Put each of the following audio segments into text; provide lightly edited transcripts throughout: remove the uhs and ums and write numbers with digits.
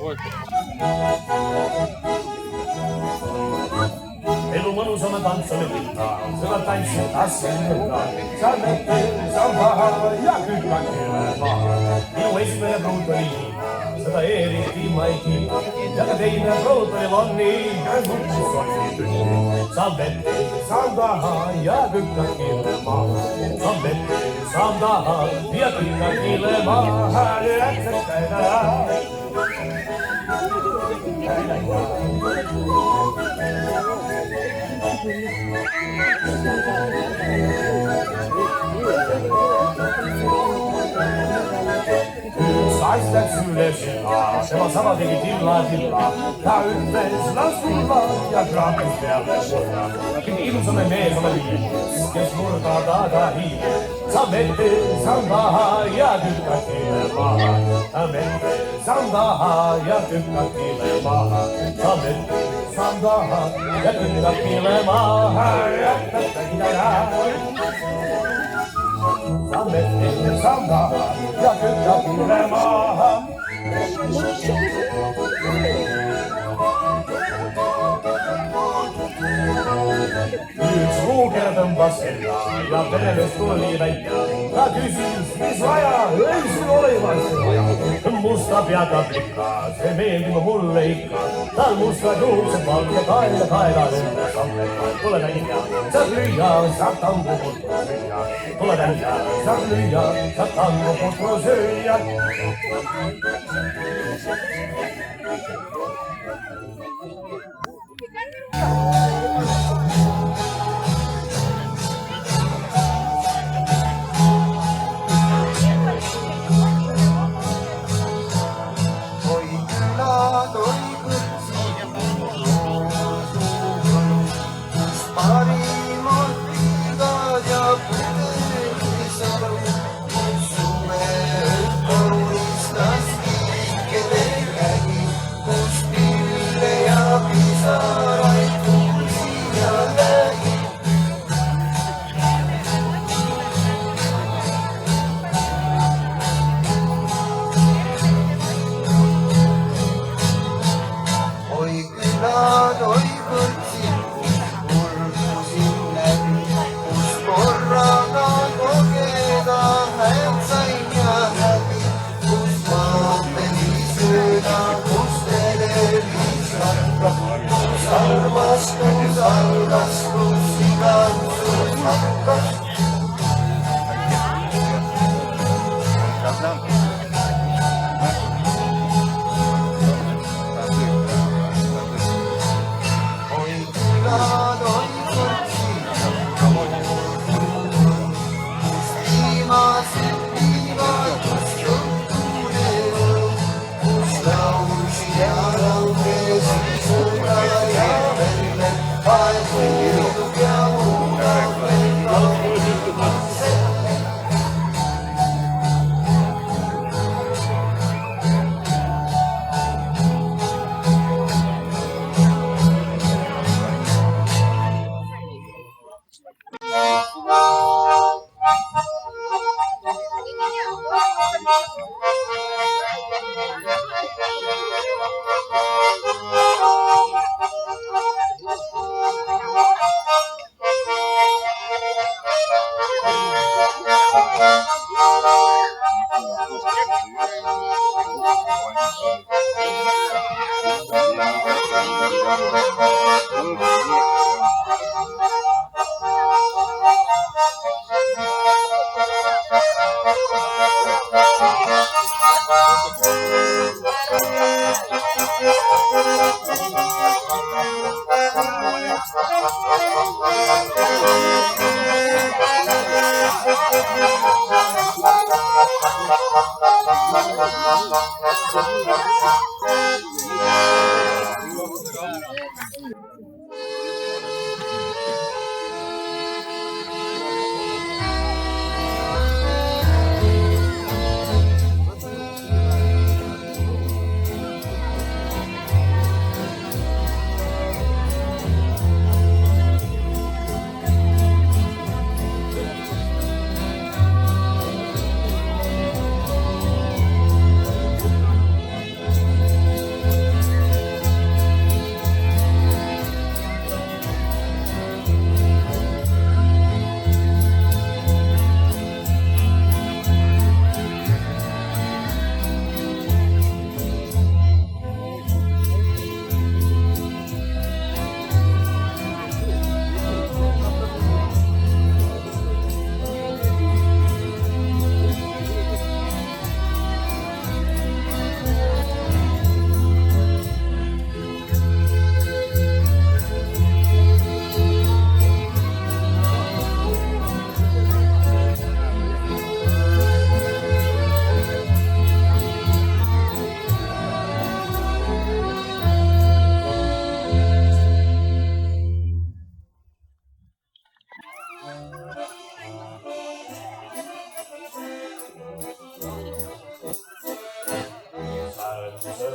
E l'umano sono danza le vita, se la danza a sembra, ya che cacchera, il waste per brutto lì, se da eri ti mai ti, già che dei per brutto le vonni, che non ci sono salvette, sanda, ya che cacchera, salvette, sanda, ya che cacchera, Saistek süleşila, şema sabah degi dilla dilla, ta ülfes la sulla, ja gratis bella scelta, che in sono me sono lì, che smurta da hi, samette samba ya dukka kilema, samette samba ya dukka kilema, samette samba ya dukka kilema, ya dukka kilema. Samette samba, ya dukka kilema. Yksi luukerten vasella ja veres tuli väittää. Mä kysin, mis raja, ei sun olevaisen raja. Musta piaka plikkaa, se meeldima mulle ikkaa. Tääl musta juuksen valke kaila lentää sammettaan. Tule näinkään, sä lyijää, sä tankoputro syijää. Tule näinkään, sä lyijää, sä tankoputro syijää.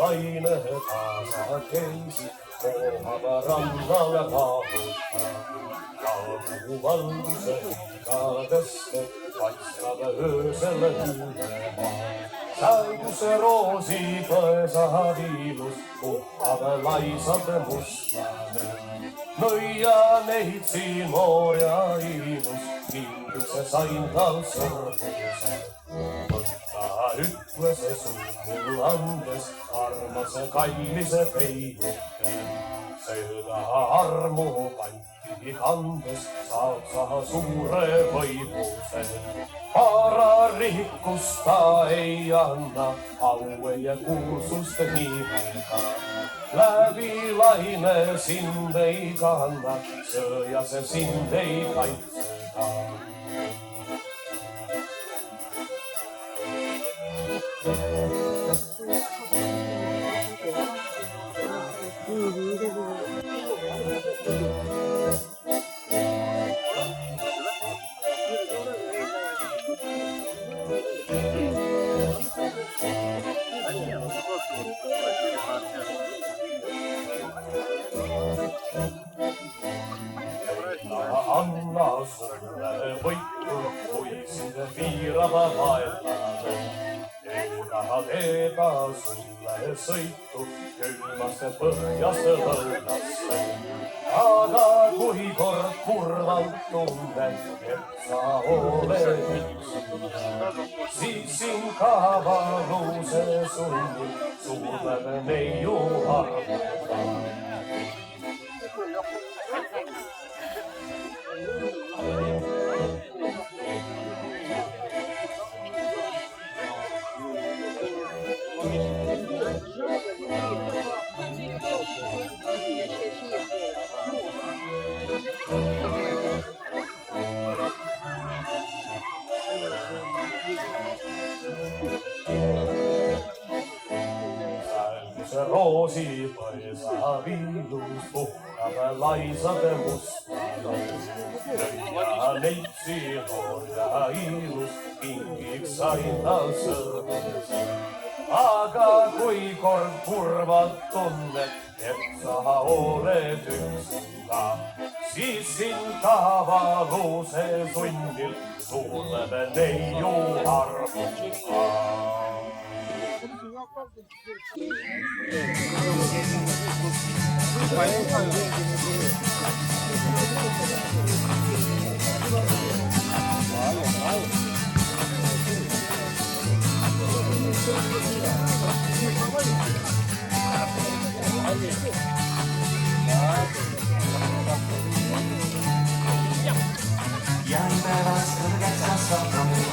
laine taasa keisi, kohava rannalla kaaputtaa. Valguse higadesse paistava öösel hüülemaa. Säuguse roosi põesa viilus puhtab laisalt mustlane. Nõia neitsi moor ja ilus, kingitse sain tal sõrguse. Võtta ütles sul mul andes, armase kallise peinuke. Seda armu panti kandes, saab sa suure võimuse. Para rikkust ta ei anna, au ei kuulsust nimega. Läbi laine sind ei kanna, sõjas sind ei kaitseta. Anna sulle võitu, kui sind piirava vaevlane. Ega teeba sulle sõitu külmasse põhjasse lõunasse. Aga kui kord kurvalt tunned, et sa oled üksi, siis sind kavaluse sunnib suudleb neiu arvuda. Säälguse roosi põesa viilus puhkab laisade mustane. Nõia neitsi noor ja ilus, kingiks sain tal sõrguse. Aga kui kord kurvalt tunned, et sa oled üksinda, siis sind kavaluse sunnil suudleb neiu arvuga. Jäin päevast kõrgeks kasvanud,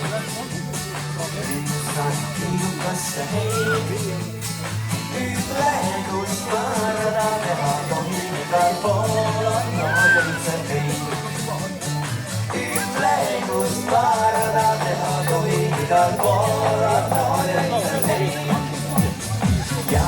rinsan kiidukasse heid. Ütle, kus parda teha tohib, igal pool on noortelse teid. Ütle, kus parda teha tohib, igal pool on noortelse teid. Ja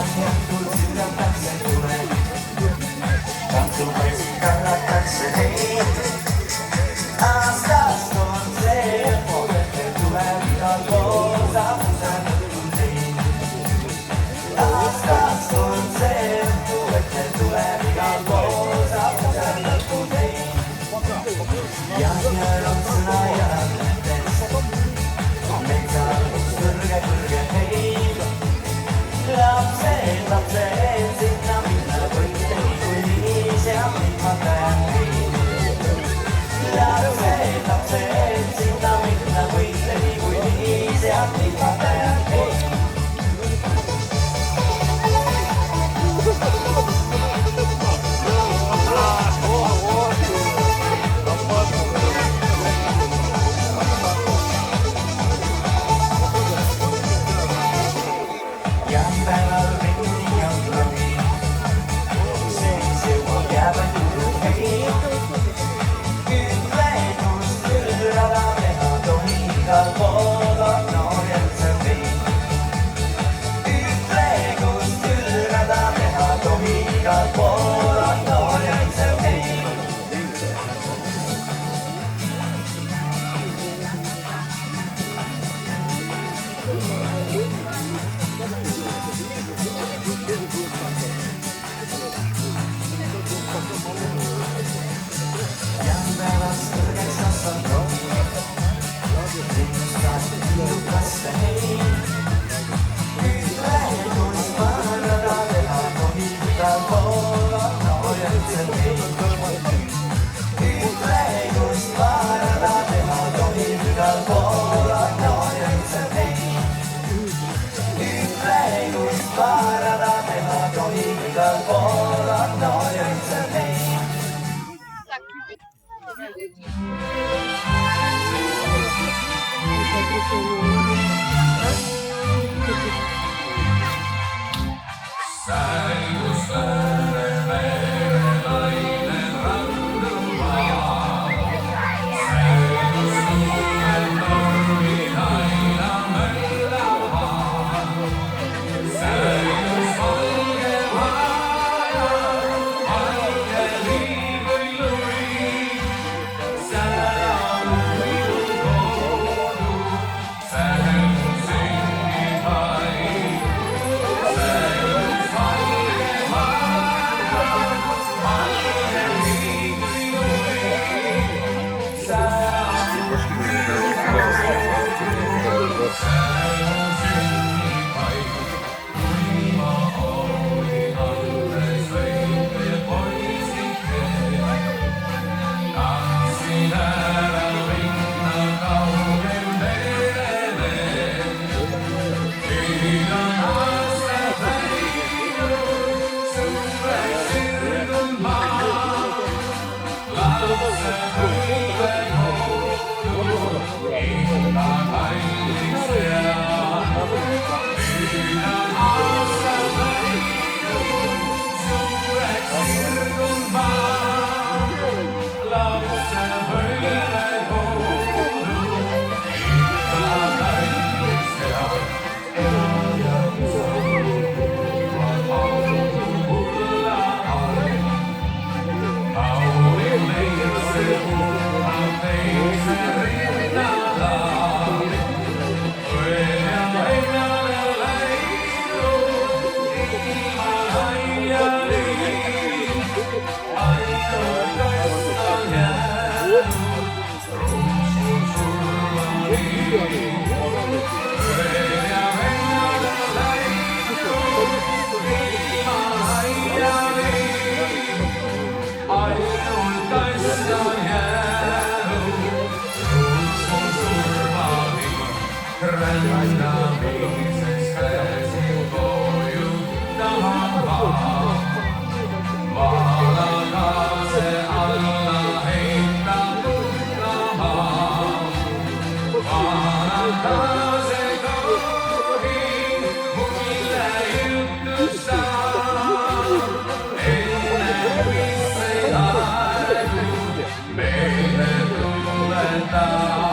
Meille tulee